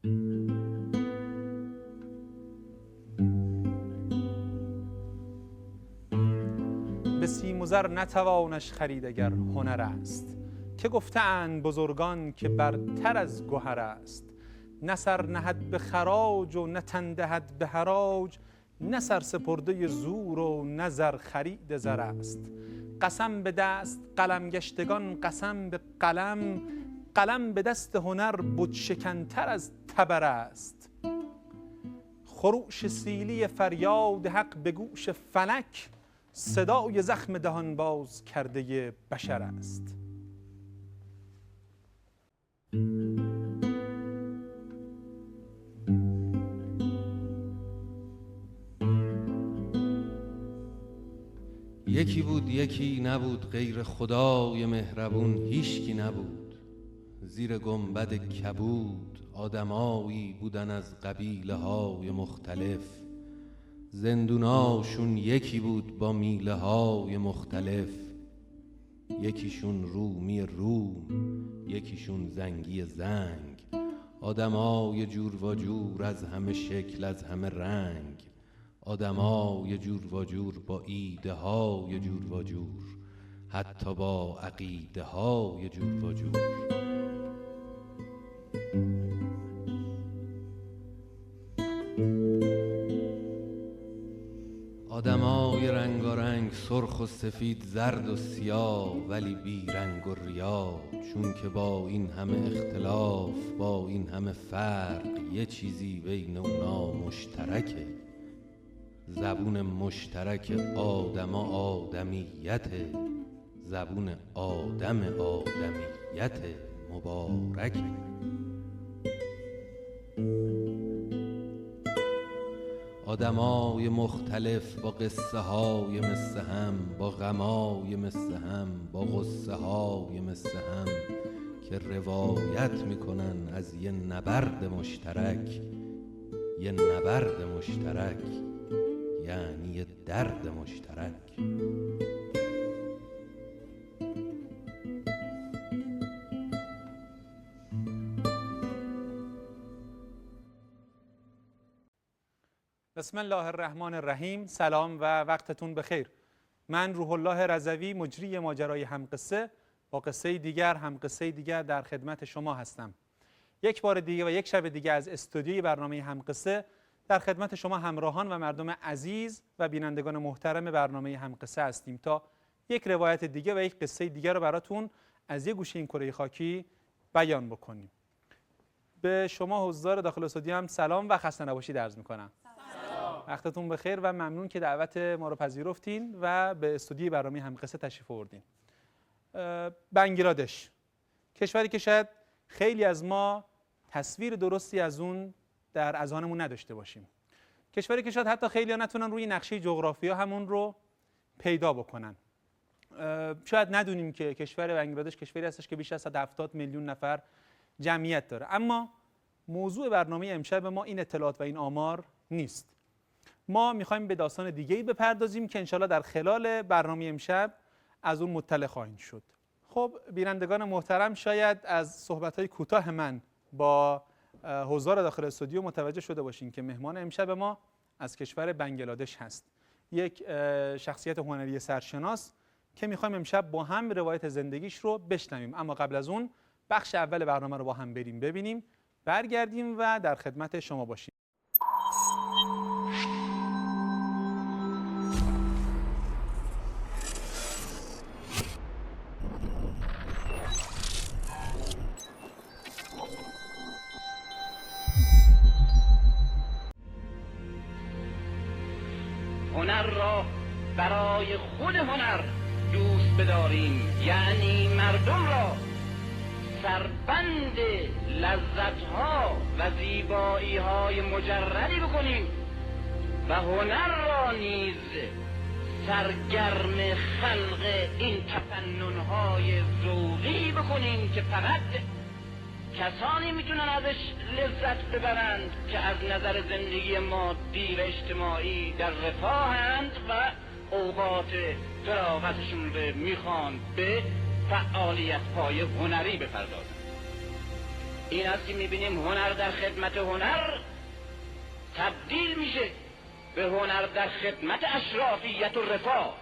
به سیم و زر نتوانش خرید اگر هنر است، که گفتند بزرگان که برتر از گهر است. نه سر نهد به خراج و نه تن دهد به حراج، نه سر سپرده زور و نه زر خرید زر است. قسم به دست قلم گشتگان قسم به قلم، قلم به دست هنر بت شکنتر از تبر است. خروش سیلی فریاد حق به گوش فلک، صدای زخم دهان باز کرده بشر است. یکی بود یکی نبود، غیر خدای مهربون هیچکی نبود. زیر گنبد کبود آدمایی بودن از قبیله های مختلف. زندوناشون یکی بود با میله های مختلف. یکیشون رومی روم، یکیشون زنگی زنگ. آدمای جور و جور از همه شکل از همه رنگ. آدمای جور و جور با ایده های جور و جور، حتی با عقیده های جور و جور. آدمای رنگارنگ، سرخ و سفید، زرد و سیاه، ولی بی رنگ و ریا. چون که با این همه اختلاف، با این همه فرق، یه چیزی بین اونا مشترکه. زبون مشترک آدم آدمیته، زبون آدم آدمیت مبارکه. آدمای مختلف با قصه های مثل هم، با غمای مثل هم، با غصه های مثل هم، که روایت میکنن از یه نبرد مشترک. یه نبرد مشترک یعنی یه درد مشترک. بسم الله الرحمن الرحیم. سلام و وقتتون بخیر. من روح الله رضوی، مجری ماجرای همقصه، با قصه دیگر همقصه دیگر در خدمت شما هستم. یک بار دیگه و یک شب دیگه از استودیوی برنامه همقصه در خدمت شما همراهان و مردم عزیز و بینندگان محترم برنامه همقصه هستیم تا یک روایت دیگه و یک قصه دیگه رو براتون از یک گوشه این کره خاکی بیان بکنیم. به شما حضار داخل استودیو هم سلام و خسته نباشید عرض میکنم. وقتتون بخیر و ممنون که دعوت ما رو پذیرفتین و به استودیوی برنامه همقصه تشریف آوردین. بنگلادش، کشوری که شاید خیلی از ما تصویر درستی از اون در اذهانمون نداشته باشیم. کشوری که شاید حتی خیلی ها نتونن روی نقشه جغرافیا همون رو پیدا بکنن. شاید ندونیم که کشور بنگلادش کشوری هستش که بیش از 170 میلیون نفر جمعیت داره. اما موضوع برنامه امشب ما این اطلاعات و این آمار نیست. ما میخوایم به داستان دیگه‌ای بپردازیم که انشالله در خلال برنامه امشب از اون مطلع خواهیم شد. خب بینندگان محترم، شاید از صحبت‌های کوتاه من با حضار داخل استودیو متوجه شده باشین که مهمان امشب ما از کشور بنگلادش هست. یک شخصیت هنری سرشناس که میخوایم امشب با هم روایت زندگیش رو بشنویم. اما قبل از اون بخش اول برنامه رو با هم بریم ببینیم، برگردیم و در خدمت شما باشیم. هنر را برای خود هنر دوست بداریم، یعنی مردم را سربند لذت‌ها و زیبایی‌های مجردی بکنیم و هنر را نیز سرگرم خلق این تفنن‌های ذوقی بکنیم که فقط کسانی میتونن ازش لذت ببرند که از نظر زندگی مادی و اجتماعی در رفاهند و اوقات فراغتشون رو میخوان به فعالیت‌های هنری بپردازند. این است که میبینیم هنر در خدمت هنر تبدیل میشه به هنر در خدمت اشرافیت و رفاه.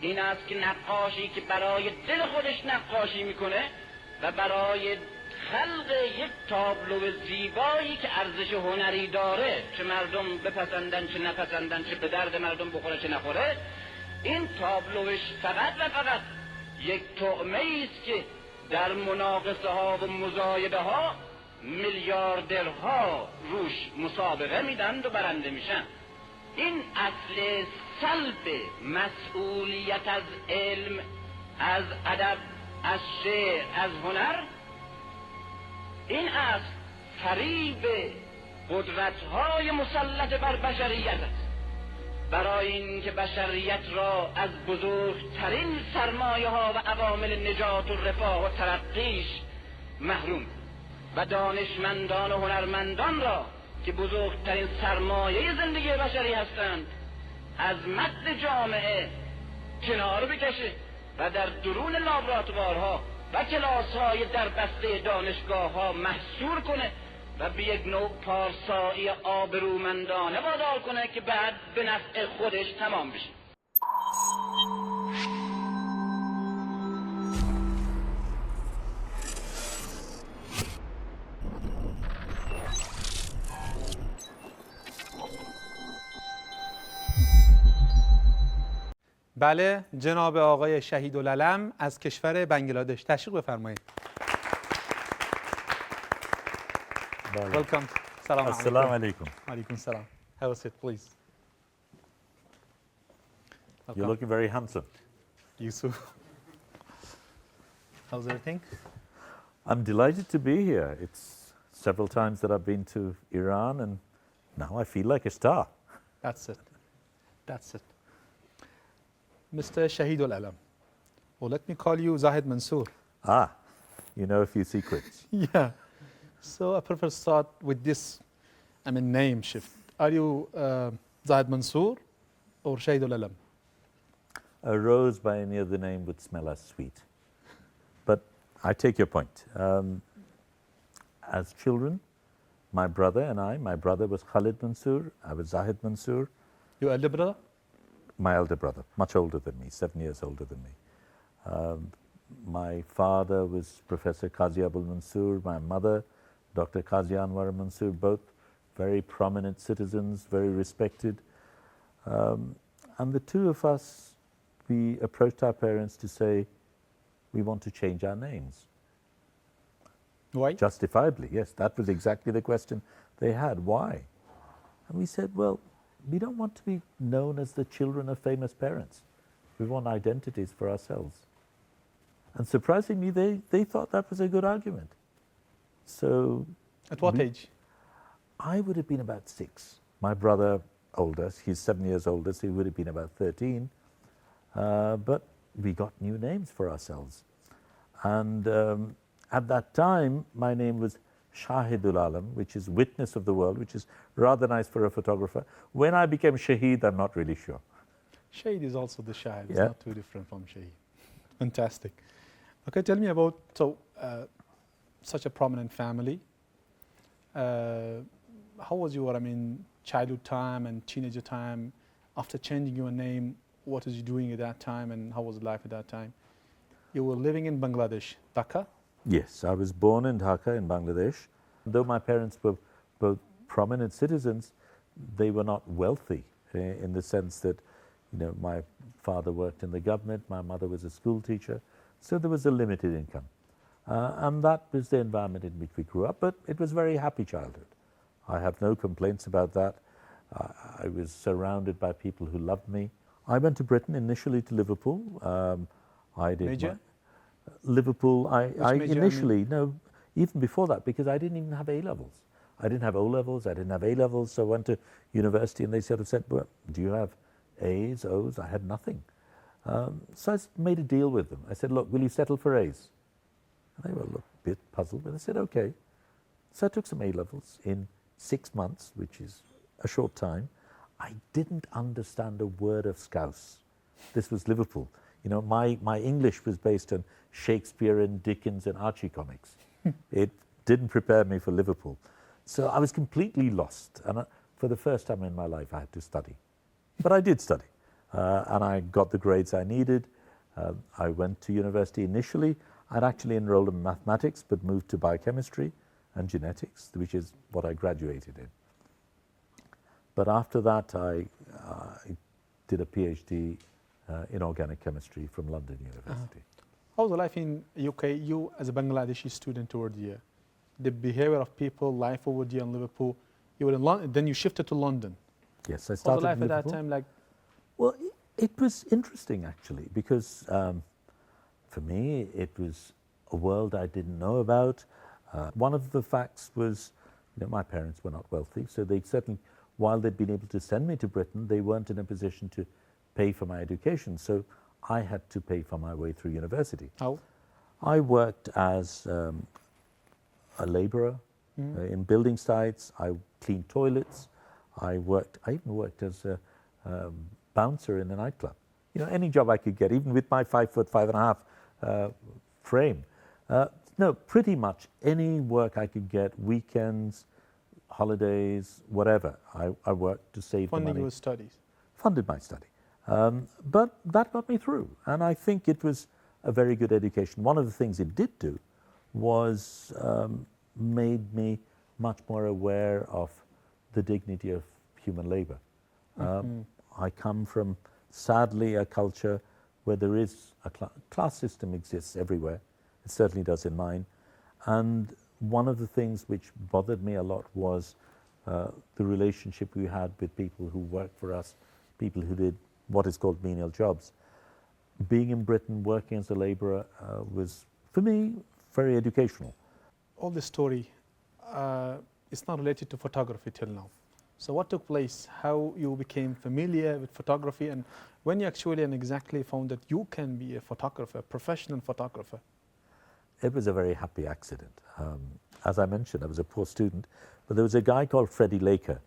این است که نقاشی که برای دل خودش نقاشی میکنه و برای خلق یک تابلو زیبایی که ارزش هنری داره، چه مردم بپسندن چه نپسندن، چه به درد مردم بخوره چه نخوره، این تابلوش فقط و فقط یک طعمه است که در مناقصه ها و مزایده ها میلیاردرها روش مسابقه میدن و برنده میشن. این اصل سلب مسئولیت از علم، از ادب، از شعر، از هنر، این است فریب قدرت‌های مسلط بر بشریت است، برای اینکه بشریت را از بزرگترین سرمایه ها و عوامل نجات و رفاه و ترقیش محروم و دانشمندان و هنرمندان را که بزرگترین سرمایه زندگی بشری هستند از مد جامعه کنار بکشه و در درون لابراتوارها و کلاس‌های در بسته دانشگاه‌ها محصور کنه و به یک نوع پارسایی آبرومندانه وادار کنه که بعد به نفع خودش تمام بشه. بله، جناب آقای شهیدالعلم از کشور بنگلادش تشریف بفرمایید. Welcome. Salam alaikum. Assalamu alaikum. Alaikum salam. Have a seat, please. You're looking very handsome. Yusuf. How's everything? I'm delighted to be here. It's several times that I've been to Iran, and now I feel like a star. That's it. That's it. Mr. Shahidul-Alam, or let me call you Zahid Mansour. Ah, you know a few secrets. Yeah. So I prefer start with this, name shift. Are you Zahid Mansour or Shahidul-Alam? A rose by any other name would smell as sweet. But I take your point. As children, my brother and I, my brother was Khalid Mansour, I was Zahid Mansour. Your elder brother? My elder brother, much older than me, 7 years older than me. My father was Professor Qazi Abul Mansour, my mother, Dr. Qazi Anwar Mansour, both very prominent citizens, very respected. And the two of us, we approached our parents to say, we want to change our names. Why? Justifiably, yes, that was exactly the question they had. Why? And we said, well, we don't want to be known as the children of famous parents. We want identities for ourselves. And surprisingly, they thought that was a good argument. So At what age? I would have been about 6. My brother, older, he's 7 years older, so he would have been about 13. But we got new names for ourselves. And at that time, my name was Shahidul Alam, which is witness of the world, which is rather nice for a photographer. When I became Shaheed, I'm not really sure. Shahid is also the Shahid. It's Yeah. not too different from Shahid. Fantastic. Okay, tell me about such a prominent family. How was your, childhood time and teenager time? After changing your name, what was you doing at that time, and how was life at that time? You were living in Bangladesh, Dhaka. Yes, I was born in Dhaka in Bangladesh. Though my parents were both prominent citizens, they were not wealthy in the sense that, my father worked in the government, my mother was a school teacher, so there was a limited income. And that was the environment in which we grew up, but it was a very happy childhood. I have no complaints about that. I was surrounded by people who loved me. I went to Britain initially to Liverpool. I did Major? Liverpool. I major? initially, no, even before that, because I didn't even have A-levels. I didn't have O-levels, I didn't have A-levels, so I went to university and they sort of said, well, do you have A's, O's? I had nothing. So I made a deal with them. I said, look, will you settle for A's? And they were a bit puzzled, but I said, okay. So I took some A-levels in 6 months, which is a short time. I didn't understand a word of Scouse. This was Liverpool. My English was based on Shakespeare and Dickens and Archie comics. didn't prepare me for Liverpool. So I was completely lost. And for the first time in my life, I had to study. But I did study. And I got the grades I needed. I went to university initially. I'd actually enrolled in mathematics, but moved to biochemistry and genetics, which is what I graduated in. But after that, I did a PhD in organic chemistry from London University. How was the life in UK? You, as a Bangladeshi student over the behavior of people, life over there in Liverpool. You were in London, then you shifted to London. Yes, I What started was the life in at that Liverpool. time like? Well, it was interesting actually, because for me it was a world I didn't know about. One of the facts was, my parents were not wealthy, so they certainly, while they'd been able to send me to Britain, they weren't in a position to pay for my education. So I had to pay for my way through university. How? I worked as a labourer in building sites. I cleaned toilets. I even worked as a bouncer in a nightclub. Any job I could get, even with my 5'5.5" frame. No, pretty much any work I could get, weekends, holidays, whatever. I worked to save the Funding money. your studies. Funded my study. But that got me through, and I think it was a very good education. One of the things it did do was made me much more aware of the dignity of human labor. I come from, sadly, a culture where there is a class system exists everywhere. It certainly does in mine. And one of the things which bothered me a lot was the relationship we had with people who worked for us, people who did what is called menial jobs. Being in Britain, working as a labourer was, for me, very educational. All this story is not related to photography till now. So what took place, how you became familiar with photography, and when you actually and exactly found that you can be a photographer, a professional photographer? It was a very happy accident. As I mentioned, I was a poor student, but there was a guy called Freddie Laker,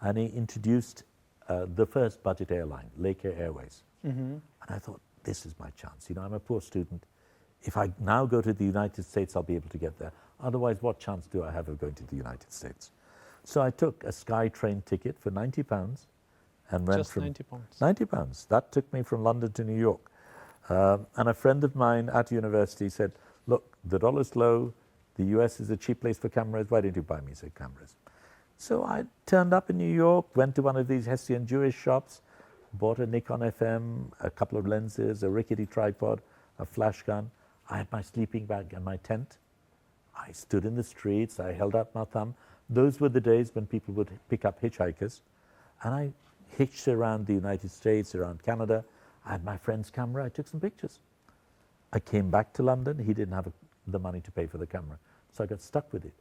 and he introduced the first budget airline, Laker Airways. And I thought, this is my chance. I'm a poor student. If I now go to the United States, I'll be able to get there. Otherwise, what chance do I have of going to the United States? So I took a SkyTrain ticket for £90 and went Just from £90. £90. That took me from London to New York. And a friend of mine at university said, look, the dollar's low, the US is a cheap place for cameras, why don't you buy me some cameras? So I turned up in New York, went to one of these Hessian Jewish shops, bought a Nikon FM, a couple of lenses, a rickety tripod, a flash gun. I had my sleeping bag and my tent. I stood in the streets, I held out my thumb. Those were the days when people would pick up hitchhikers. And I hitched around the United States, around Canada. I had my friend's camera, I took some pictures. I came back to London, he didn't have the money to pay for the camera. So I got stuck with it.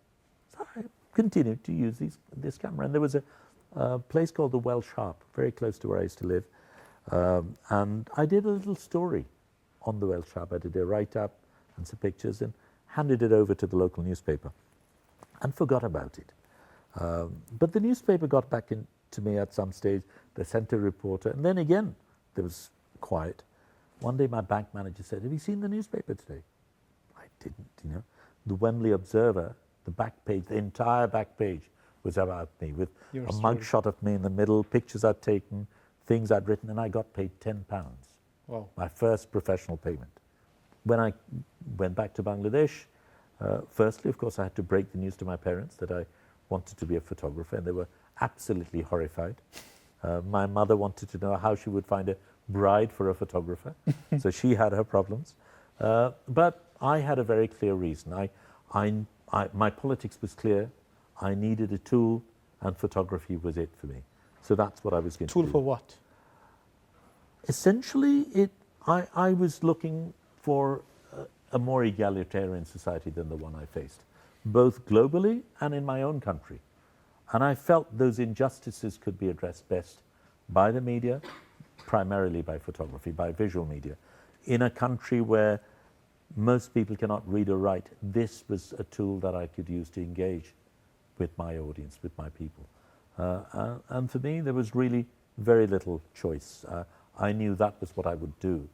So I continued to use this camera. And there was a place called the Welsh Harp, very close to where I used to live. And I did a little story on the Welsh Harp. I did a write-up and some pictures and handed it over to the local newspaper and forgot about it. But the newspaper got back to me at some stage. They sent a reporter, and then again there was quiet. One day my bank manager said, have you seen the newspaper today? I didn't, The Wembley Observer, the back page, the entire back page was about me, with Your a story. mugshot of me in the middle, pictures I'd taken, things I'd written, and I got paid £10. Wow. My first professional payment. When I went back to Bangladesh, firstly, of course, I had to break the news to my parents that I wanted to be a photographer, and they were absolutely horrified. My mother wanted to know how she would find a bride for a photographer, so she had her problems. But I had a very clear reason. My politics was clear. I needed a tool, and photography was it for me. So that's what I was going to do. Tool for what? Essentially, I was looking for a more egalitarian society than the one I faced, both globally and in my own country. And I felt those injustices could be addressed best by the media, primarily by photography, by visual media. In a country where most people cannot read or write, this was a tool that I could use to engage with my audience, with my people. And for me, there was really very little choice. I knew that was what I would do.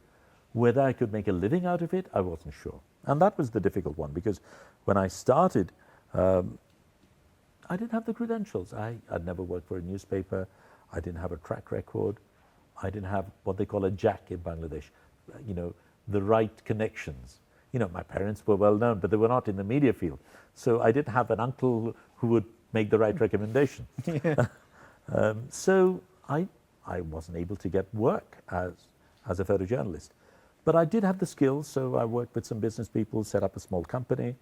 Whether I could make a living out of it, I wasn't sure. And that was the difficult one, because when I started, I didn't have the credentials. I'd never worked for a newspaper. I didn't have a track record. I didn't have what they call a jack in Bangladesh, you know, the right connections. You know, my parents were well known, but they were not in the media field. So I didn't have an uncle who would make the right recommendation. Yeah. So I wasn't able to get work as a photojournalist. But I did have the skills, so I worked with some business people, set up a small company,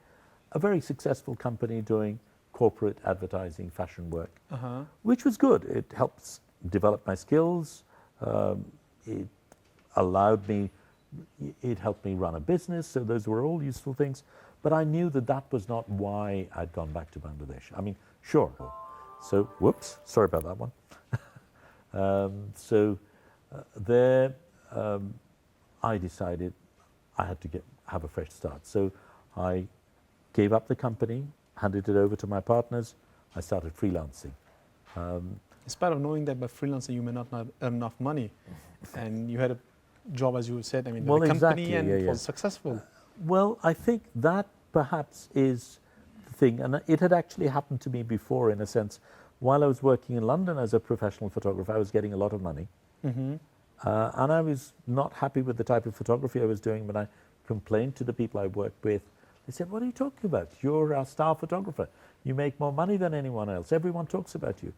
a very successful company doing corporate advertising, fashion work, which was good. It helped develop my skills. It allowed me, it helped me run a business, so those were all useful things. But I knew that that was not why I'd gone back to Bangladesh. I mean, sure. So, whoops, sorry about that one. There, I decided I had to have a fresh start. So I gave up the company, handed it over to my partners. I started freelancing. In spite of knowing that by freelancing you may not earn enough money, and you had a job, as you said, I mean, Well, the company, exactly, and yeah, it yeah. was successful. Well, I think that perhaps is the thing, and it had actually happened to me before in a sense. While I was working in London as a professional photographer, I was getting a lot of money. And I was not happy with the type of photography I was doing. When I complained to the people I worked with, they said, "What are you talking about? You're our star photographer. You make more money than anyone else. Everyone talks about you."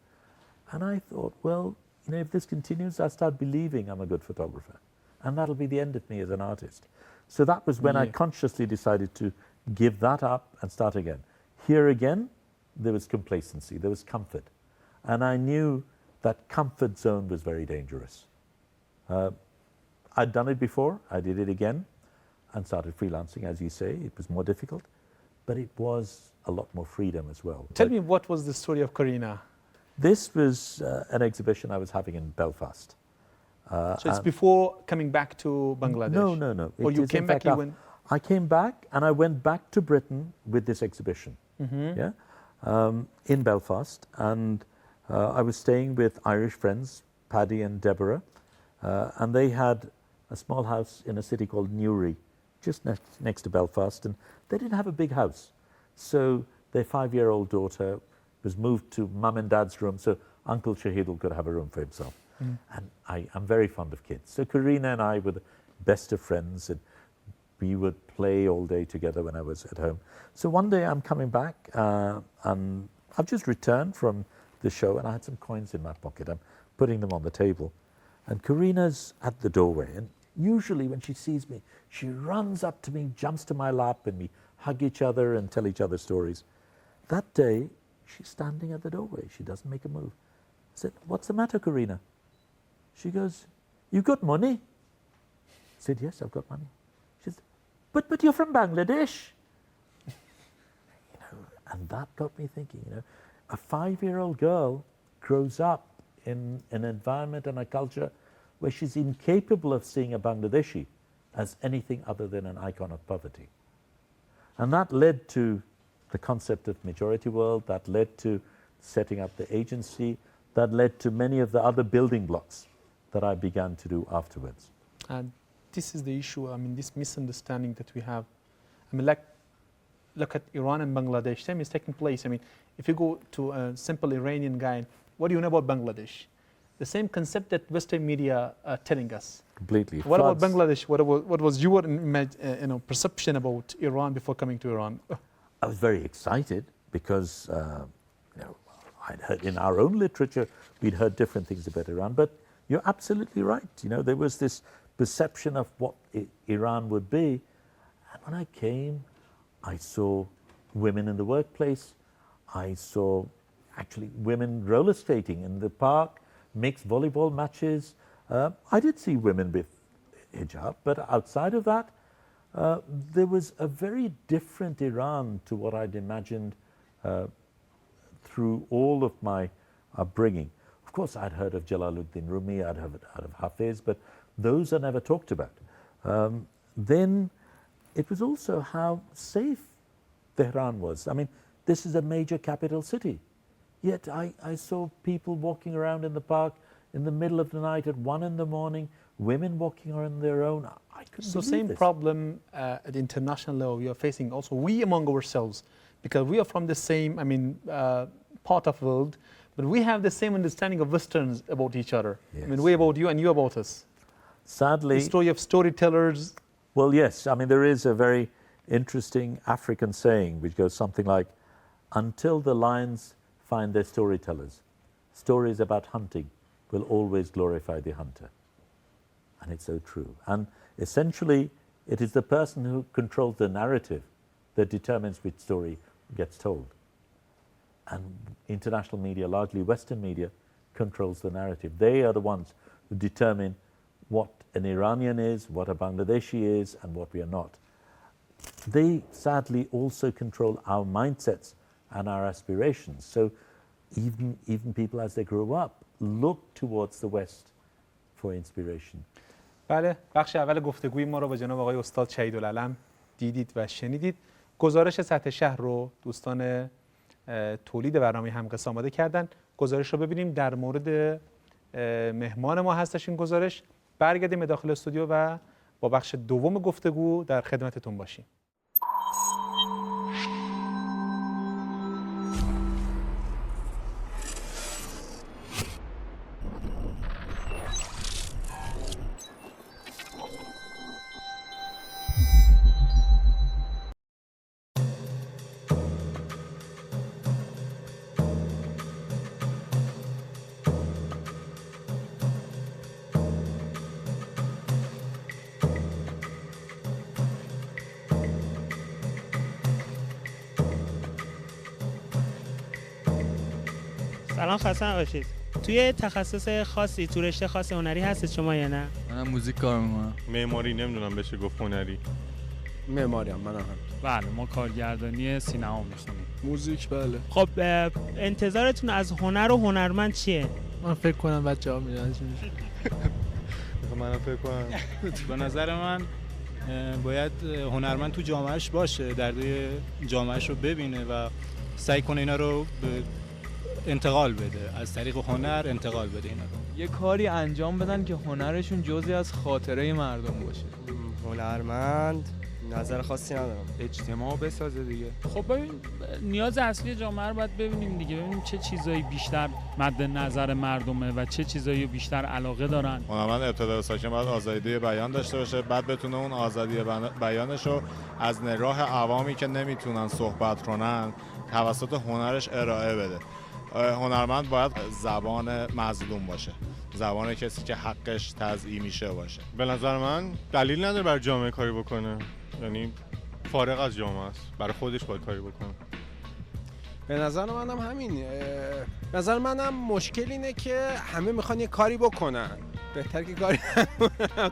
And I thought, well, you know, if this continues, I'll start believing I'm a good photographer. And that'll be the end of me as an artist. So that was when I consciously decided to give that up and start again. Here again, there was complacency, there was comfort. And I knew that comfort zone was very dangerous. I'd done it before, I did it again, and started freelancing, as you say. It was more difficult, but it was a lot more freedom as well. Tell me, what was the story of Karina? This was an exhibition I was having in Belfast. So it's before coming back to Bangladesh? No. Or you came back, I came back, and I went back to Britain with this exhibition, in Belfast. And I was staying with Irish friends, Paddy and Deborah, and they had a small house in a city called Newry, just next to Belfast, and they didn't have a big house. So their 5-year-old daughter was moved to mum and dad's room so Uncle Shahidul could have a room for himself. And I'm very fond of kids. So Karina and I were the best of friends, and we would play all day together when I was at home. So one day I'm coming back, and I've just returned from the show, and I had some coins in my pocket. I'm putting them on the table. And Karina's at the doorway, and usually when she sees me, she runs up to me, jumps to my lap, and we hug each other and tell each other stories. That day, she's standing at the doorway. She doesn't make a move. I said, "What's the matter, Karina?" She goes, "You got money?" I said, "Yes, I've got money." She said, but you're from Bangladesh." And that got me thinking, a 5-year-old girl grows up in an environment and a culture where she's incapable of seeing a Bangladeshi as anything other than an icon of poverty. And that led to the concept of Majority World, that led to setting up the agency, that led to many of the other building blocks that I began to do afterwards. And this is the issue, this misunderstanding that we have. Look at Iran and Bangladesh, same is taking place. If you go to a simple Iranian guy, what do you know about Bangladesh? The same concept that Western media are telling us. Completely. What about Bangladesh? What was your perception about Iran before coming to Iran? I was very excited because I'd heard in our own literature, we'd heard different things about Iran, but you're absolutely right. There was this perception of what Iran would be. And when I came, I saw women in the workplace. I saw actually women roller skating in the park, mixed volleyball matches. I did see women with hijab, but outside of that, there was a very different Iran to what I'd imagined through all of my upbringing. Of course, I'd heard of Jalaluddin Rumi, I'd heard of Hafiz, but those are never talked about. Then it was also how safe Tehran was. This is a major capital city. Yet I saw people walking around in the park in the middle of the night at 1 in the morning women walking on their own. I couldn't So believe same this. problem at the international level we are facing also we among ourselves, because we are from the same, part of the world, but we have the same understanding of Westerns about each other. I mean, Yes. we about you and you about us. Sadly, The story of storytellers. well, yes. I mean, there is a very interesting African saying which goes something like, until the lions find their storytellers, stories about hunting will always glorify the hunter. And it's so true. And essentially, it is the person who controls the narrative that determines which story gets told. And international media, largely Western media, controls the narrative. They are the ones who determine what an Iranian is, what a Bangladeshi is, and what we are not. They sadly also control our mindsets and our aspirations. So even people as they grow up look towards the West for inspiration. بله، بخش اول گفتگوی ما رو با جناب آقای استاد شهیدالعلم دیدید و شنیدید. گزارش سطح شهر رو دوستان تولید برنامه همقصه آماده کردن. گزارش رو ببینیم. در مورد مهمان ما هستش این گزارش. برگردیم به داخل استودیو و با بخش دوم گفتگو در خدمتتون باشیم. سلام، خسته نباشید. توی تخصص خاصی، تو رشته خاص هنری هستید شما یا نه؟ منم موزیک کار میکنم. معماری نمیدونم بشه گفت هنری. معماری هم منم. بله، ما کارگردانی سینما میخونیم. موزیک بله. خب انتظارتون از هنر و هنرمند چیه؟ من فکر کنم بچه‌ها میدونن چی میشه. منم فکر کنم به نظر من باید هنرمند تو جامعهش باشه، دردای جامعهش رو ببینه و سعی کنه اینا رو به انتقال بده، از طریق هنر انتقال بده اینا رو. یه کاری انجام بدن که هنرشون جزئی از خاطره مردم باشه. هنرمند نظر خاصی ندارم. اجتماع بسازه دیگه. خب ببین، نیاز اصلی جامعه رو باید ببینیم دیگه، ببینیم چه چیزایی بیشتر مد نظر مردمه و چه چیزایی بیشتر علاقه دارن. هنرمند ابتدا ساکن باید آزادی بیان داشته باشه، بعد بتونه اون آزادی بیانش رو از راه عوامی که نمیتونن صحبت کنن توسط هنرش ارائه بده. هنرمند باید زبان مظلوم باشه، زبان کسی که حقش تضییع میشه باشه. به نظر من دلیل نداره برای جامعه کاری بکنه، یعنی فارغ از جامعه است، برای خودش باید کاری بکنه. به نظر منم همین. به نظر منم مشکل اینه که همه میخوان یه کاری بکنن، بهتر که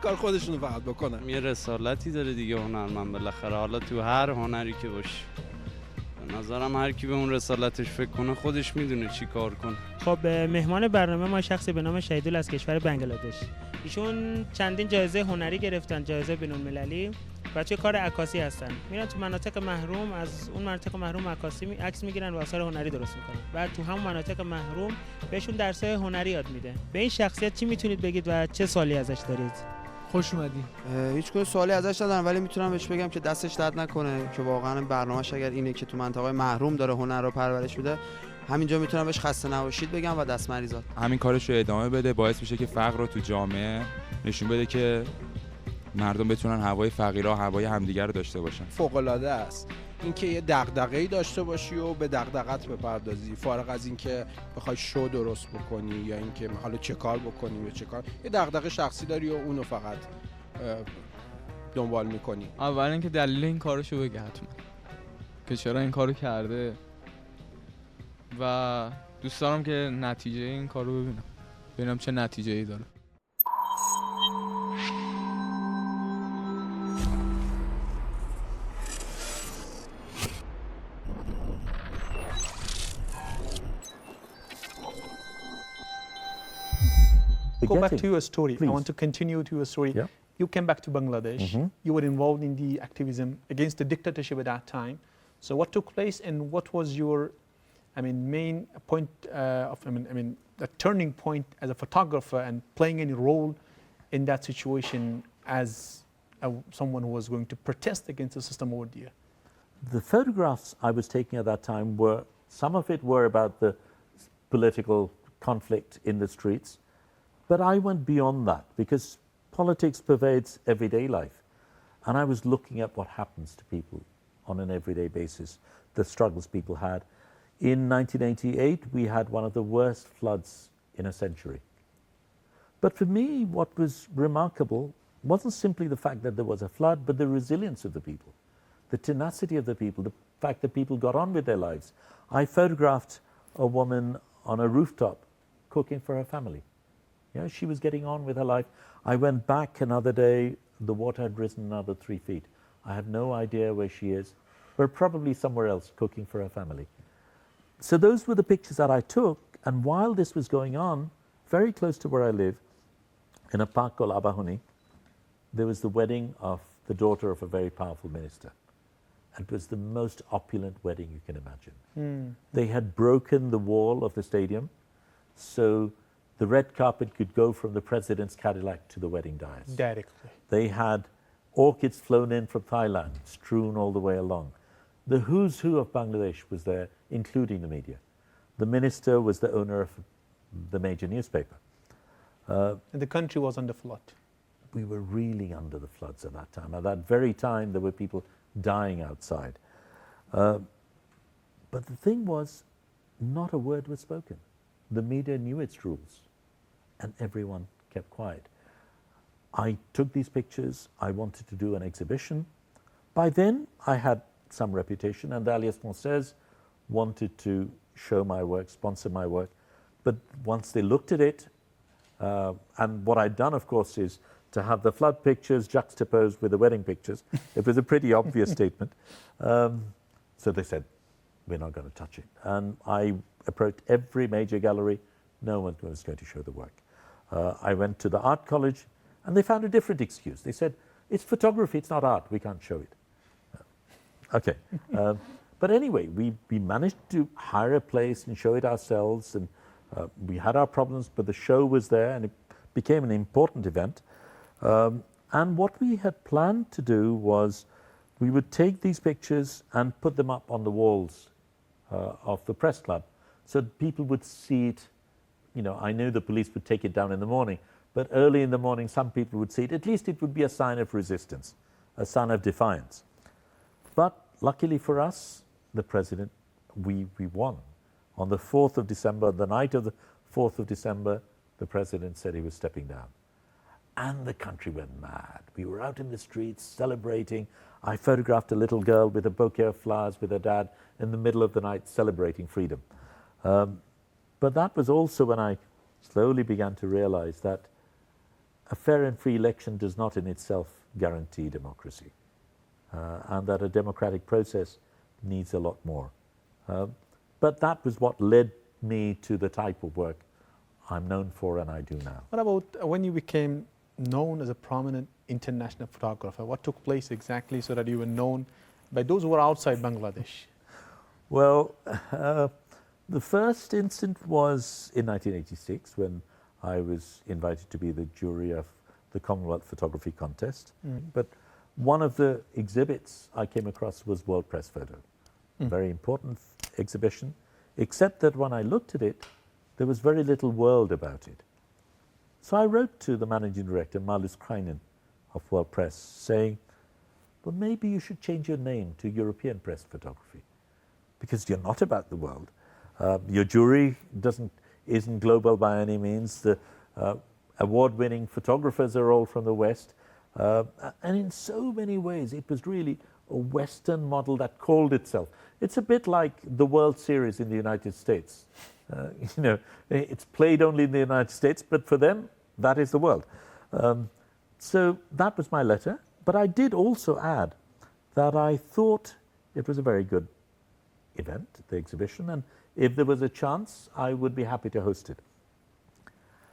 کار خودشونو فقط بکنن. یه رسالتی داره دیگه هنرمند بالاخره، حالا تو هر هنری که باشه. به نظرم هر کی به اون رسالتش فکر کنه خودش میدونه چی کار کنه. خب مهمان برنامه ما شخصی به نام شهیدال از کشور بنگلادش. ایشون چندین جایزه هنری گرفتن، جایزه بین‌المللی، و توی کار عکاسی هستن. میرن تو مناطق محروم، از اون مناطق محروم عکس میگیرن و آثار هنری درست میکنن. بعد تو همون مناطق محروم بهشون درس‌های هنری یاد میده. به این شخصیت چی میتونید بگید و چه سوالی ازش دارید؟ خوش اومدی. هیچ کدوم سوالی ازش ندارم، ولی میتونم بهش بگم که دستش درد نکنه که واقعا برنامه‌اش اگر اینه که تو منطقه محروم داره هنر رو پرورش بده، همینجا میتونم بهش خسته نباشید بگم و دست مریضات. همین کارش رو ادامه بده، باعث میشه که فقر رو تو جامعه نشون بده که مردم بتونن هوای فقیرها هوای همدیگر رو داشته باشن. فوق‌العاده است اینکه یه دغدغه‌ای داشته باشی و به دغدغت بپردازی، فارغ از اینکه بخوای شو درست بکنی یا اینکه حالا چه کار بکنی یا چه کار، یه دغدغه شخصی داری و اونو فقط دنبال میکنی. اول اینکه دلیل این کارشو بگه حتما که چرا این کارو کرده و دوست دارم که نتیجه این کارو ببینم چه نتیجه‌ای داره. Go back to your story. Please. I want to continue to your story. Yeah. You came back to Bangladesh. You were involved in the activism against the dictatorship at that time. So what took place and what was your, main point the turning point as a photographer and playing any role in that situation as someone who was going to protest against the system over there? The photographs I was taking at that time were, some of it were about the political conflict in the streets, but I went beyond that because politics pervades everyday life. And I was looking at what happens to people on an everyday basis, the struggles people had. In 1988, we had one of the worst floods in a century. But for me, what was remarkable wasn't simply the fact that there was a flood, but the resilience of the people, the tenacity of the people, the fact that people got on with their lives. I photographed a woman on a rooftop cooking for her family. You know, she was getting on with her life. I went back another day, the water had risen another 3 feet. I have no idea where she is, but probably somewhere else cooking for her family. So those were the pictures that I took, and while this was going on, very close to where I live, in a park called Abahuni, there was the wedding of the daughter of a very powerful minister. And it was the most opulent wedding you can imagine. They had broken the wall of the stadium, so the red carpet could go from the president's Cadillac to the wedding dais. Directly. They had orchids flown in from Thailand, strewn all the way along. The who's who of Bangladesh was there, including the media. The minister was the owner of the major newspaper. And the country was under flood. We were really under the floods at that time. At that very time, there were people dying outside. But the thing was, not a word was spoken. The media knew its rules, and everyone kept quiet. I took these pictures. I wanted to do an exhibition. By then, I had some reputation, and the Alliance Française wanted to show my work, sponsor my work. But once they looked at it, and what I'd done, of course, is to have the flood pictures juxtaposed with the wedding pictures. It was a pretty obvious statement. So they said, we're not going to touch it. And I approached every major gallery. No one was going to show the work. I went to the art college, and they found a different excuse. They said, it's photography, it's not art, we can't show it. Okay. But anyway, we managed to hire a place and show it ourselves, and we had our problems, but the show was there, and it became an important event. And what we had planned to do was we would take these pictures and put them up on the walls of the press club so people would see it. You know, I knew the police would take it down in the morning, but early in the morning some people would see it. At least it would be a sign of resistance, a sign of defiance. But luckily for us, the president, we won. On the 4th of December, the night of the 4th of December, the president said he was stepping down. And the country went mad. We were out in the streets celebrating. I photographed a little girl with a bouquet of flowers with her dad in the middle of the night celebrating freedom. But that was also when I slowly began to realize that a fair and free election does not in itself guarantee democracy, and that a democratic process needs a lot more. But that was what led me to the type of work I'm known for and I do now. What about when you became known as a prominent international photographer? What took place exactly so that you were known by those who were outside Bangladesh? Well, the first incident was in 1986 when I was invited to be the jury of the Commonwealth Photography Contest. But one of the exhibits I came across was World Press Photo. Very important exhibition, except that when I looked at it, there was very little world about it. So I wrote to the managing director, Marlus Kreinen of World Press, saying, well, maybe you should change your name to European Press Photography, because you're not about the world. Your jury isn't global by any means. The award-winning photographers are all from the West. And in so many ways, it was really a Western model that called itself. It's a bit like the World Series in the United States. You know, it's played only in the United States, but for them, that is the world. So that was my letter. But I did also add that I thought it was a very good event, the exhibition, and if there was a chance, I would be happy to host it.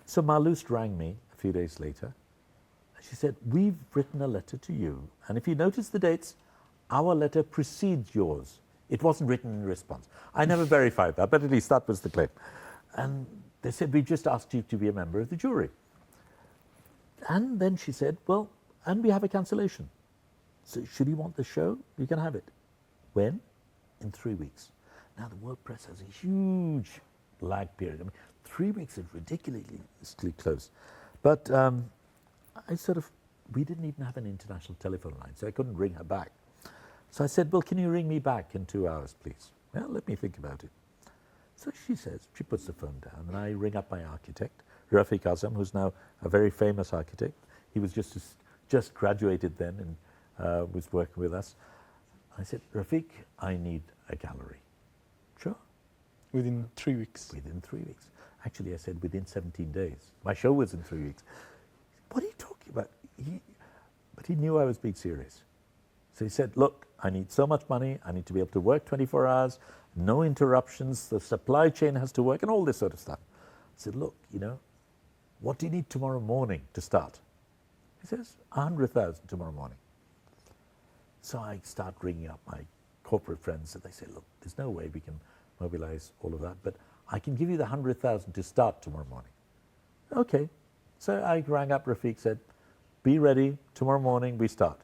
So Marlus rang me a few days later. She said, we've written a letter to you, and if you notice the dates, our letter precedes yours. It wasn't written in response. I never verified that, but at least that was the claim. And they said, we just asked you to be a member of the jury. And then she said, well, and we have a cancellation. So should you want the show, you can have it. When? In 3 weeks. Now the World Press has a huge lag period. I mean, 3 weeks is ridiculously close. But we didn't even have an international telephone line, so I couldn't ring her back. So I said, well, can you ring me back in 2 hours, please? Well, let me think about it. So she says, she puts the phone down, and I ring up my architect, Rafiq Azam, who's now a very famous architect. He was just graduated then and was working with us. I said, Rafiq, I need a gallery. Sure. Within 3 weeks? Within 3 weeks. Actually, I said within 17 days. My show was in 3 weeks. What are you talking about? But he knew I was being serious. So he said, look, I need so much money. I need to be able to work 24 hours, no interruptions. The supply chain has to work and all this sort of stuff. I said, look, what do you need tomorrow morning to start? He says, 100,000 tomorrow morning. So I start ringing up my corporate friends and they say, look, there's no way we can mobilize all of that, but I can give you the 100,000 to start tomorrow morning. Okay. So I rang up Rafiq, said, be ready, tomorrow morning we start.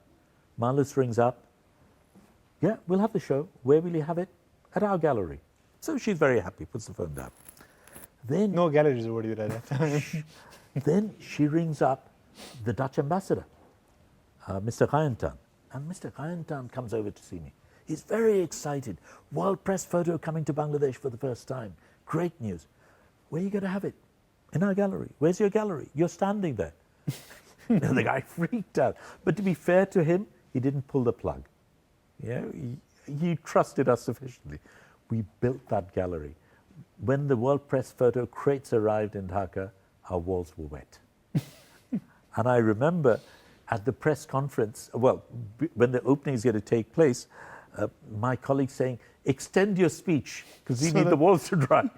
Marlis rings up, yeah, we'll have the show. Where will you have it? At our gallery. So she's very happy, puts the phone down. Then no galleries over there at that time. Then she rings up the Dutch ambassador, Mr. Khayantan. And Mr. Khayantan comes over to see me. He's very excited. World Press photo coming to Bangladesh for the first time. Great news. Where are you going to have it? In our gallery. Where's your gallery? You're standing there. And the guy freaked out. But to be fair to him, he didn't pull the plug. He trusted us sufficiently. We built that gallery. When the World Press photo crates arrived in Dhaka, our walls were wet. And I remember at the press conference, when the opening is going to take place, my colleague saying, extend your speech, because we need the walls to dry.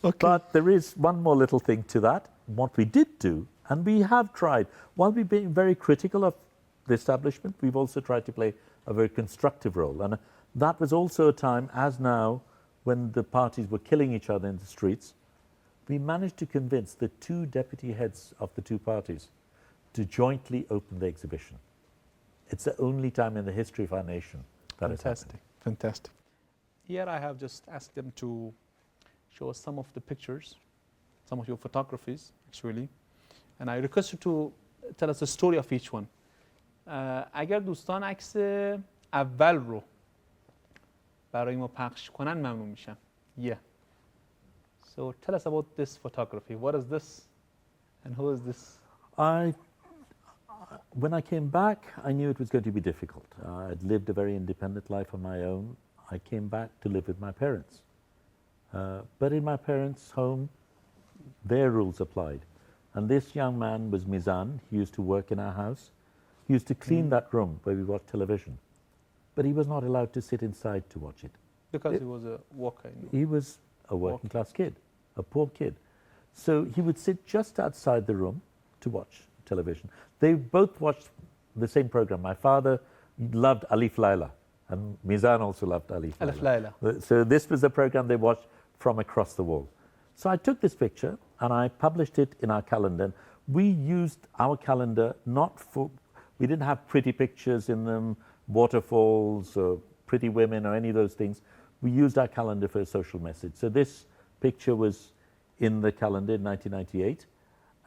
Okay. But there is one more little thing to that. What we did do, and we have tried, while we've been very critical of the establishment, we've also tried to play a very constructive role. And that was also a time, as now, when the parties were killing each other in the streets, we managed to convince the two deputy heads of the two parties to jointly open the exhibition. It's the only time in the history of our nation that has happened. Fantastic. Here I have just asked them to show us some of the pictures, some of your photographies, actually. And I request you to tell us the story of each one. اگر دوستان عکس اول رو برای ما پخش کنن ممنون میشم. Yeah. So tell us about this photography. What is this and who is this? When I came back, I knew it was going to be difficult. I'd lived a very independent life on my own. I came back to live with my parents. But in my parents' home, their rules applied. And this young man was Mizan. He used to work in our house. He used to clean that room where we watched television. But he was not allowed to sit inside to watch it. Because he was a worker. He was a working class kid, a poor kid. So he would sit just outside the room to watch television. They both watched the same program. My father loved Alif Laila, and Mizan also loved Alif Laila. So this was the program they watched from across the wall. So I took this picture and I published it in our calendar. We used our calendar not for, we didn't have pretty pictures in them, waterfalls or pretty women or any of those things. We used our calendar for a social message. So this picture was in the calendar in 1998.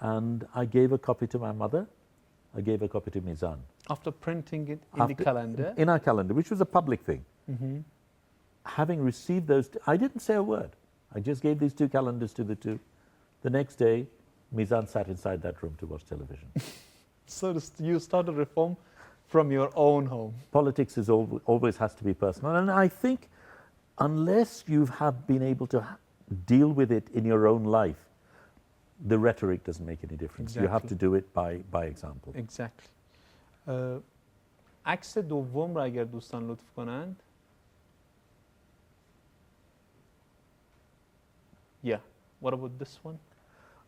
And I gave a copy to my mother. I gave a copy to Mizan. After printing it in the calendar? In our calendar, which was a public thing. Mm-hmm. Having received those, I didn't say a word. I just gave these two calendars to the two. The next day, Mizan sat inside that room to watch television. So you started reform from your own home. Politics is always has to be personal. And I think unless you have been able to deal with it in your own life, the rhetoric doesn't make any difference. Exactly. You have to do it by example. Exactly. عکس دوم را اگر دوستان لطف کنند. Yeah. What about this one?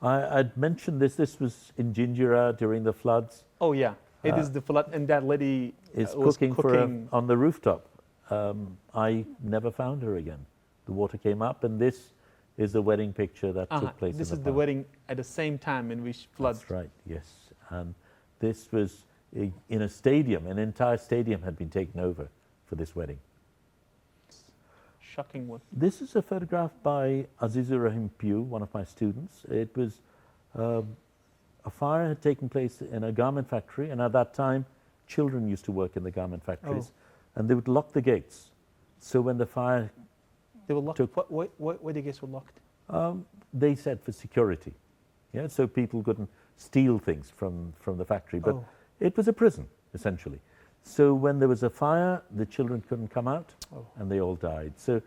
I'd mentioned this. This was in Jinjira during the floods. Oh yeah, it is the flood, and that lady is was cooking on the rooftop. I never found her again. The water came up, and this is the wedding picture that took place This in is the the park. wedding at the same time in which flood. That's right, yes. And this was in a stadium. An entire stadium had been taken over for this wedding. Shocking one. This is a photograph by Azizur Rahim Pugh, one of my students. It was a fire had taken place in a garment factory, and at that time, children used to work in the garment factories, and they would lock the gates. So when the fire They were locked. Why the gates were locked? They said for security, yeah, so people couldn't steal things from the factory. But it was a prison, essentially. So when there was a fire, the children couldn't come out, and they all died. So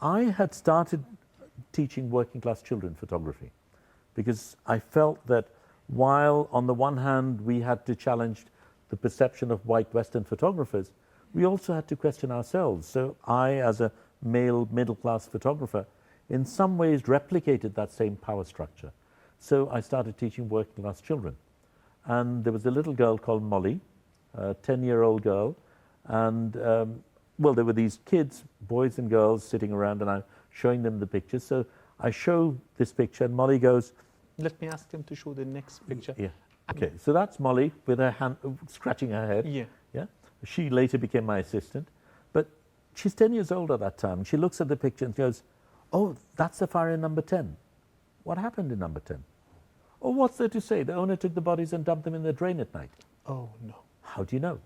I had started teaching working class children photography because I felt that while on the one hand we had to challenge the perception of white Western photographers, we also had to question ourselves. So I, as a male middle-class photographer, in some ways replicated that same power structure. So I started teaching working-class children. And there was a little girl called Molly, a 10-year-old girl, and well, there were these kids, boys and girls, sitting around, and I'm showing them the pictures. So I show this picture, and Molly goes... Let me ask them to show the next picture. Yeah. Okay, so that's Molly with her hand, scratching her head. Yeah. Yeah. She later became my assistant. But she's 10 years old at that time. She looks at the picture and goes, oh, that's the fire in number 10. What happened in number 10? Oh, what's there to say? The owner took the bodies and dumped them in the drain at night. Oh, no. How do you know?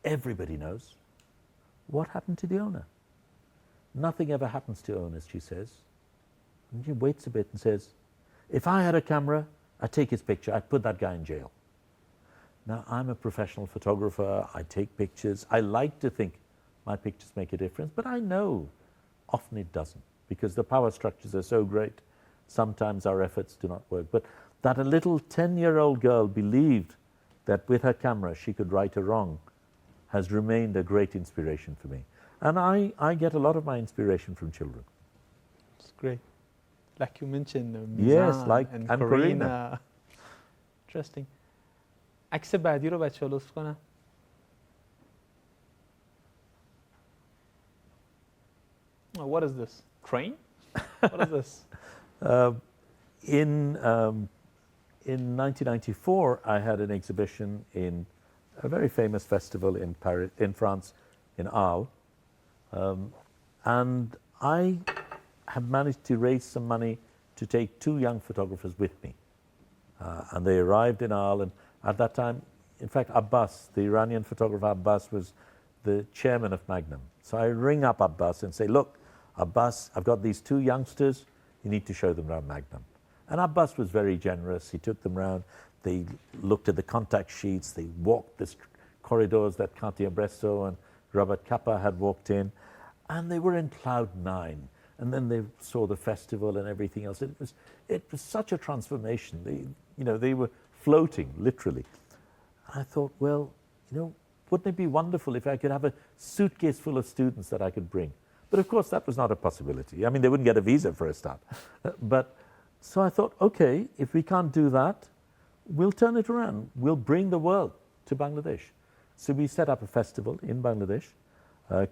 Everybody knows. What happened to the owner? Nothing ever happens to owners, she says. And she waits a bit and says, if I had a camera, I'd take his picture, I'd put that guy in jail. Now, I'm a professional photographer, I take pictures, I like to think my pictures make a difference, but I know often it doesn't, because the power structures are so great, sometimes our efforts do not work. But that a little 10-year-old girl believed that with her camera she could right a wrong has remained a great inspiration for me. And I get a lot of my inspiration from children. It's great. Like you mentioned, Yes, Mizan like and and Corina. Interesting. عکس بعدی رو بچه‌ها لطف کنن. What is this? Crane? What is this? In 1994, I had an exhibition in a very famous festival in Paris, in France, in Arles, and I have managed to raise some money to take 2 young photographers with me, and they arrived in Arles. And at that time, in fact, Abbas, the Iranian photographer Abbas, was the chairman of Magnum. So I ring up Abbas and say, look, Abbas, I've got these 2 youngsters, you need to show them around Magnum. And Abbas was very generous. He took them around, they looked at the contact sheets, they walked the corridors that Cartier-Bresson and Robert Capa had walked in, and they were in cloud 9. And then they saw the festival and everything else. It was such a transformation. They were floating, literally. I thought, well, wouldn't it be wonderful if I could have a suitcase full of students that I could bring? But of course, that was not a possibility. I mean, they wouldn't get a visa for a start. So I thought, okay, if we can't do that, we'll turn it around. We'll bring the world to Bangladesh. So we set up a festival in Bangladesh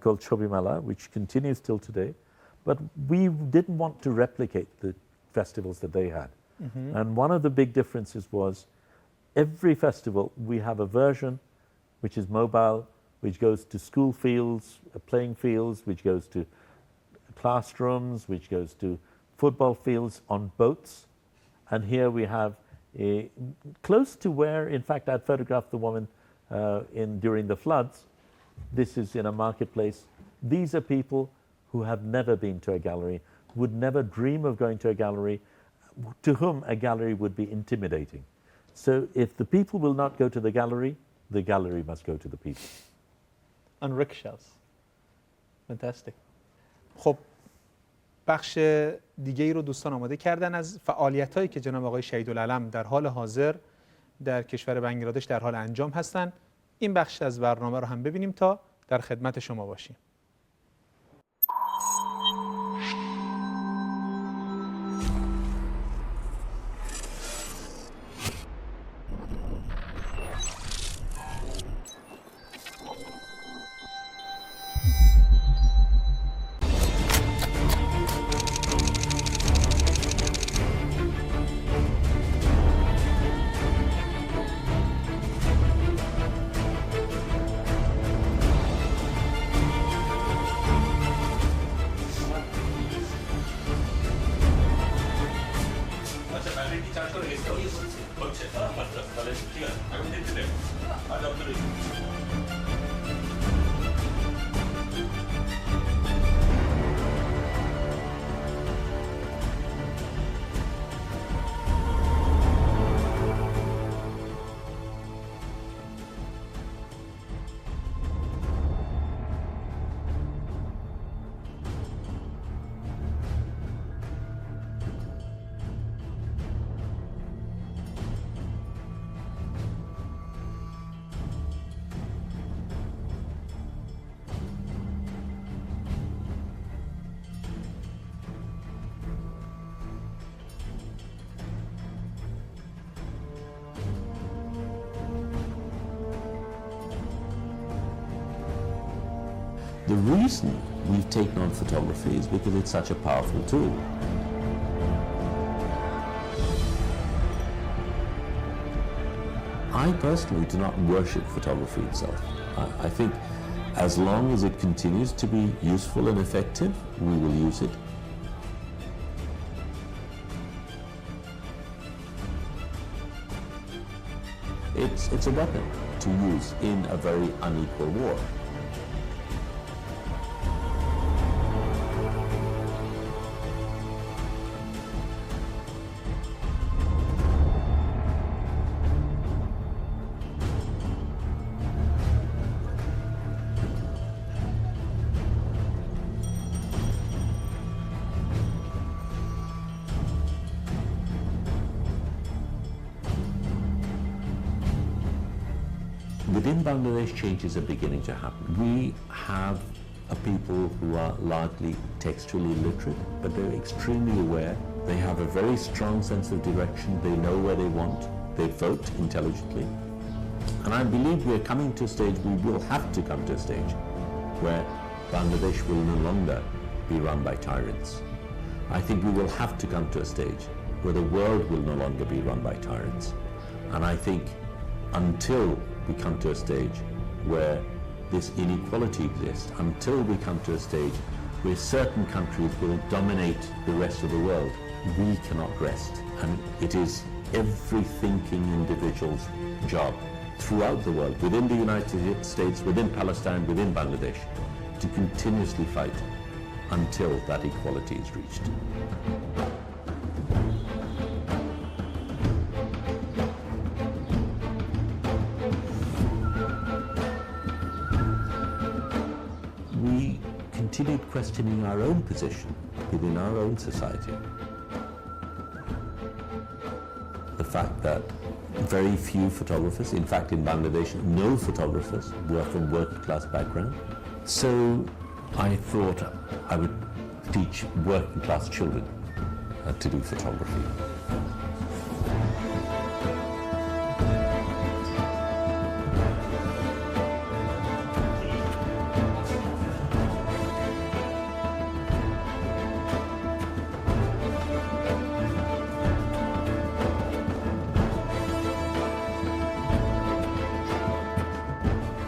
called Chobi Mela, which continues till today. But we didn't want to replicate the festivals that they had. Mm-hmm. And one of the big differences was every festival, we have a version which is mobile, which goes to school fields, playing fields, which goes to classrooms, which goes to football fields on boats. And here we have close to where, in fact, I'd photographed the woman during the floods. This is in a marketplace. These are people who have never been to a gallery, would never dream of going to a gallery, to whom a gallery would be intimidating. So if the people will not go to the gallery must go to the people. On rickshaws. Fantastic. خب بخش دیگه ای رو دوستان آماده کردن از فعالیت‌هایی که جناب آقای شهیدالعلم در حال حاضر در کشور بنگلادش در حال انجام هستند. این بخش از برنامه رو هم ببینیم تا در خدمت شما باشیم. The reason we've taken on photography is because it's such a powerful tool. I personally do not worship photography itself. I think as long as it continues to be useful and effective, we will use it. It's a weapon to use in a very unequal war. Within Bangladesh, changes are beginning to happen. We have a people who are largely textually literate, but they're extremely aware. They have a very strong sense of direction. They know where they want. They vote intelligently. And I believe we're coming to a stage, we will have to come to a stage, where Bangladesh will no longer be run by tyrants. I think we will have to come to a stage where the world will no longer be run by tyrants. And I think until we come to a stage where this inequality exists, until we come to a stage where certain countries will dominate the rest of the world, we cannot rest. And it is every thinking individual's job throughout the world, within the United States, within Palestine, within Bangladesh, to continuously fight until that equality is reached. We continued questioning our own position within our own society. The fact that very few photographers, in fact in Bangladesh, no photographers were from working class background. So I thought I would teach working class children to do photography.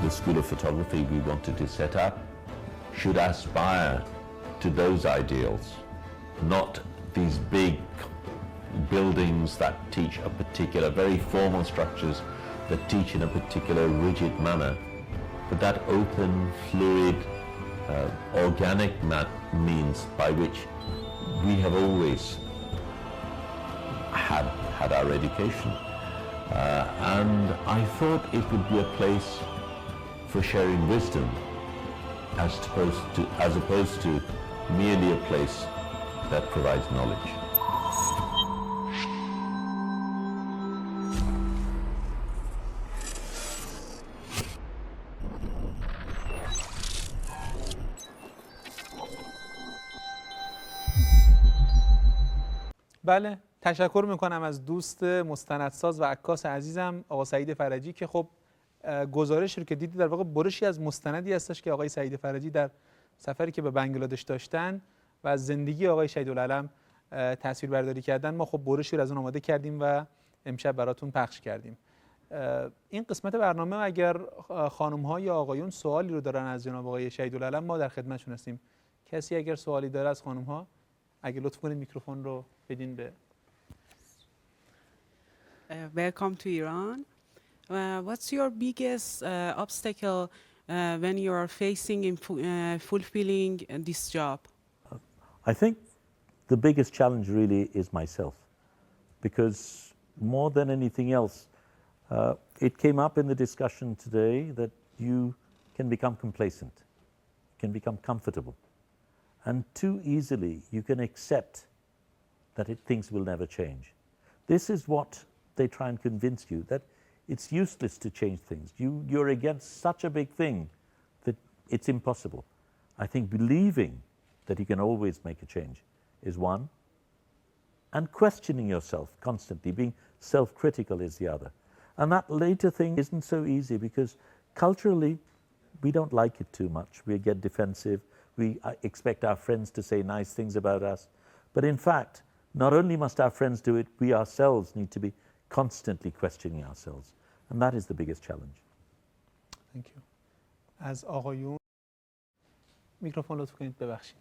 The School of Photography we wanted to set up should aspire to those ideals, not these big buildings that teach a particular, very formal structures that teach in a particular rigid manner, but that open, fluid, organic means by which we have always had our education. And I thought it would be a place for sharing wisdom as opposed to merely a place that provides knowledge. بله، تشکر میکنم از دوست مستندساز و عکاس عزیزم آقا سعید فرجی که خب گزارش رو که دیدی در واقع برشی از مستندی هستش که آقای سعید فرجی در سفری که به بنگلادش داشتن و از زندگی آقای شهیدالعلم تصویر برداری کردن. ما خب برشی رو از اون آماده کردیم و امشب براتون پخش کردیم. این قسمت برنامه اگر خانم ها یا آقایون سوالی رو دارن از جناب آقای شهیدالعلم ما در خدمتشون هستیم. کسی اگر سوالی داره از خانم ها اگه لطف کنید میکروفون رو بدین به Welcome to Iran. What's your biggest obstacle when you are facing in fulfilling this job? I think the biggest challenge really is myself, because more than anything else, it came up in the discussion today that you can become complacent, can become comfortable, and too easily you can accept that things will never change. This is what they try and convince you, that it's useless to change things. You're against such a big thing that it's impossible. I think believing that you can always make a change is one, and questioning yourself constantly, being self-critical is the other. And that later thing isn't so easy, because culturally we don't like it too much. We get defensive. We expect our friends to say nice things about us. But in fact, not only must our friends do it, we ourselves need to be constantly questioning ourselves. And that is the biggest challenge. Thank you. از آقایون میکروفون لطف کنید ببخشید.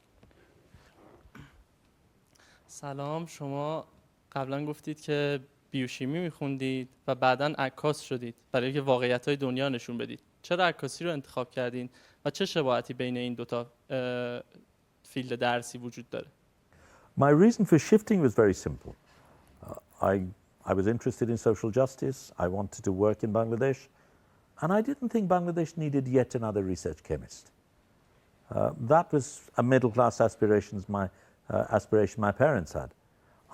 سلام، شما قبلا گفتید که بیوشیمی میخوندید و بعداً عکاس شدید برای اینکه واقعیت‌های دنیا نشون بدید. چرا عکاسی رو انتخاب کردین و چه شباهتی بین این دوتا فیلد درسی وجود داره؟ My reason for shifting was very simple. I was interested in social justice. I wanted to work in Bangladesh. And I didn't think Bangladesh needed yet another research chemist. That was a middle-class aspiration my parents had.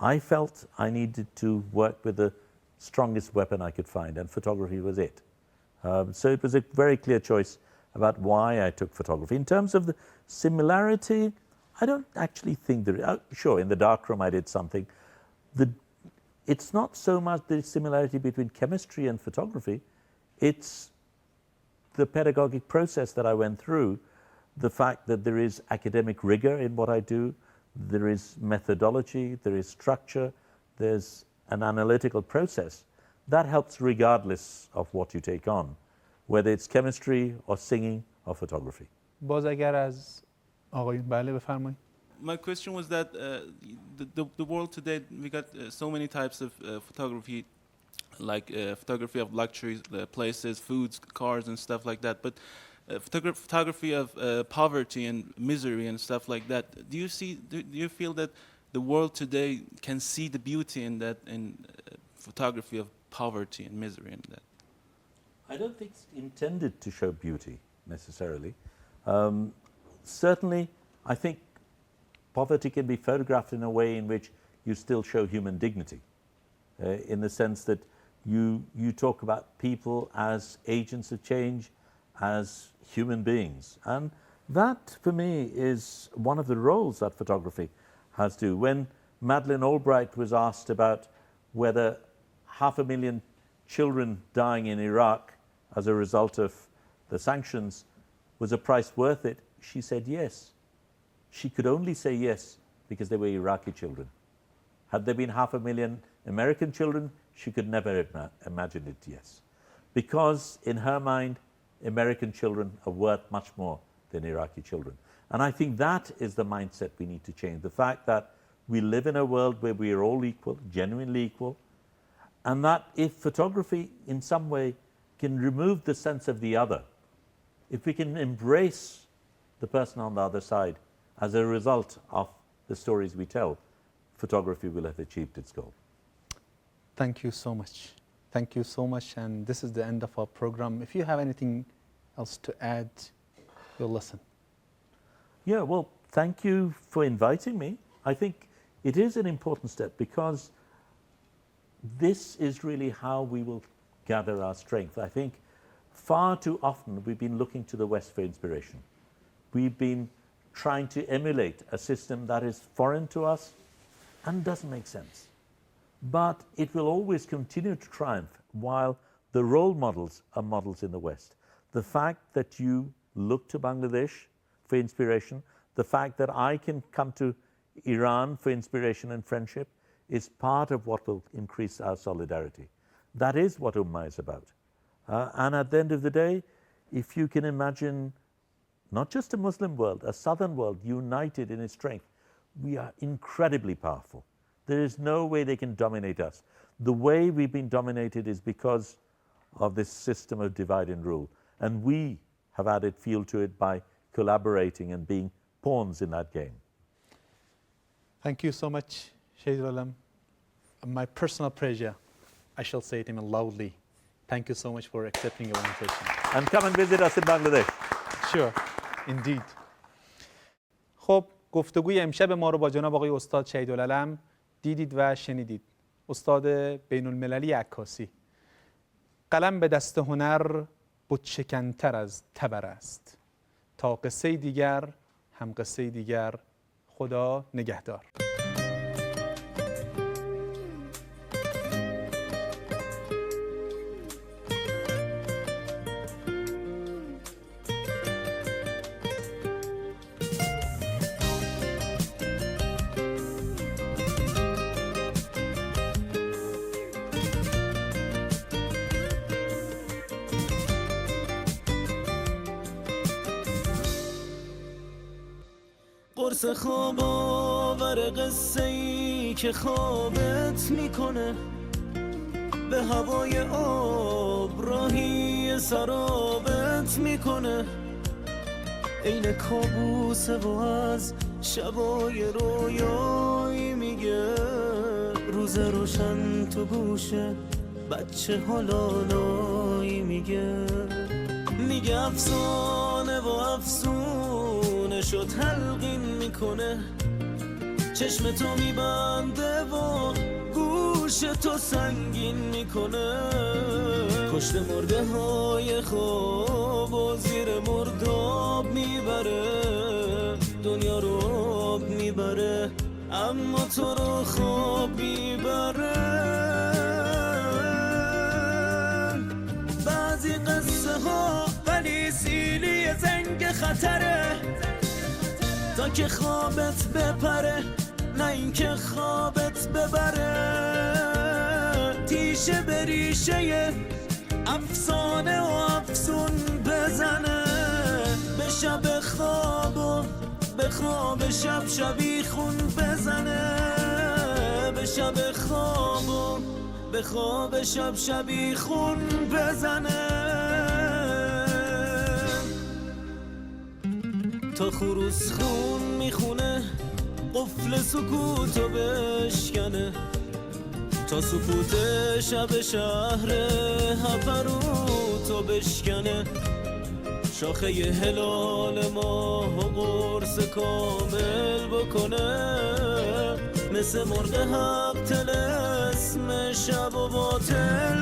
I felt I needed to work with the strongest weapon I could find, and photography was it. So it was a very clear choice about why I took photography. In terms of the similarity, I don't actually think there. Sure, in the darkroom I did something. It's not so much the similarity between chemistry and photography. It's the pedagogic process that I went through, the fact that there is academic rigor in what I do, there is methodology, there is structure, there's an analytical process. That helps regardless of what you take on, whether it's chemistry or singing or photography. باز اگر از آقایون بله بفرمایید. My question was that the world today, we got so many types of photography, like photography of luxury places, foods, cars and stuff like that, but photography of poverty and misery and stuff like that. Do you feel that the world today can see the beauty in that, in photography of poverty and misery and that? I don't think it's intended to show beauty necessarily. Certainly, I think poverty can be photographed in a way in which you still show human dignity, in the sense that you talk about people as agents of change, as human beings. And that, for me, is one of the roles that photography has to. When Madeleine Albright was asked about whether 500,000 children dying in Iraq as a result of the sanctions was a price worth it, she said yes. She could only say yes because they were Iraqi children. Had there been 500,000 American children, she could never have imagined it yes. Because in her mind, American children are worth much more than Iraqi children. And I think that is the mindset we need to change. The fact that we live in a world where we are all equal, genuinely equal, and that if photography in some way can remove the sense of the other, if we can embrace the person on the other side as a result of the stories we tell, photography will have achieved its goal. Thank you so much. Thank you so much, and this is the end of our program. If you have anything else to add, we'll listen. Yeah, well, thank you for inviting me. I think it is an important step because this is really how we will gather our strength. I think far too often we've been looking to the West for inspiration. We've been trying to emulate a system that is foreign to us and doesn't make sense. But it will always continue to triumph while the role models are models in the West. The fact that you look to Bangladesh for inspiration, the fact that I can come to Iran for inspiration and friendship is part of what will increase our solidarity. That is what Ummah is about. And at the end of the day, if you can imagine not just a Muslim world, a southern world united in its strength, we are incredibly powerful. There is no way they can dominate us. The way we've been dominated is because of this system of divide and rule. And we have added fuel to it by collaborating and being pawns in that game. Thank you so much, Shahidul Alam. My personal pleasure. I shall say it even loudly. Thank you so much for accepting our invitation. And come and visit us in Bangladesh. Sure, indeed. خب گفتگوی امشب ما رو با جناب آقای استاد شهیدالعلم دیدید و شنیدید. استاد بین المللی عکاسی. قلم به دست هنر بتشکن‌تر از تبر است. تا قصه دیگر هم قصه دیگر. خدا نگهدار. قرص خواب آور قصه ای که خوابت میکنه، به هوای آب راهی سرابت میکنه، عین کابوسه و از شبای رویایی میگه، روز روشن تو گوشه بچه حالالایی میگه، میگه افسانه و افسونه شد تلقین میکنه، چشم تو میبنده و گوش تو سنگین میکنه، کشت مرده های خواب و زیر مرداب میبره، دنیا رو آب میبره اما تو رو خواب میبره. بعضی قصه ها ولی سیلی زنگ خطره، تا که خوابت بپره نه اینکه خوابت ببره، تیشه به ریشه افسانه و افسون بزنه، به شب خواب و به خواب شب شبیخون بزنه، به شب خواب و به خواب شب شبیخون بزنه، تا خروس خون میخونه قفل سکوتو بشکنه، تا سکوت شب شهر هفروتو بشکنه، شاخه هلال ماه و قرص کامل بکنه، مثل مرغ حق طلسم شب و باطل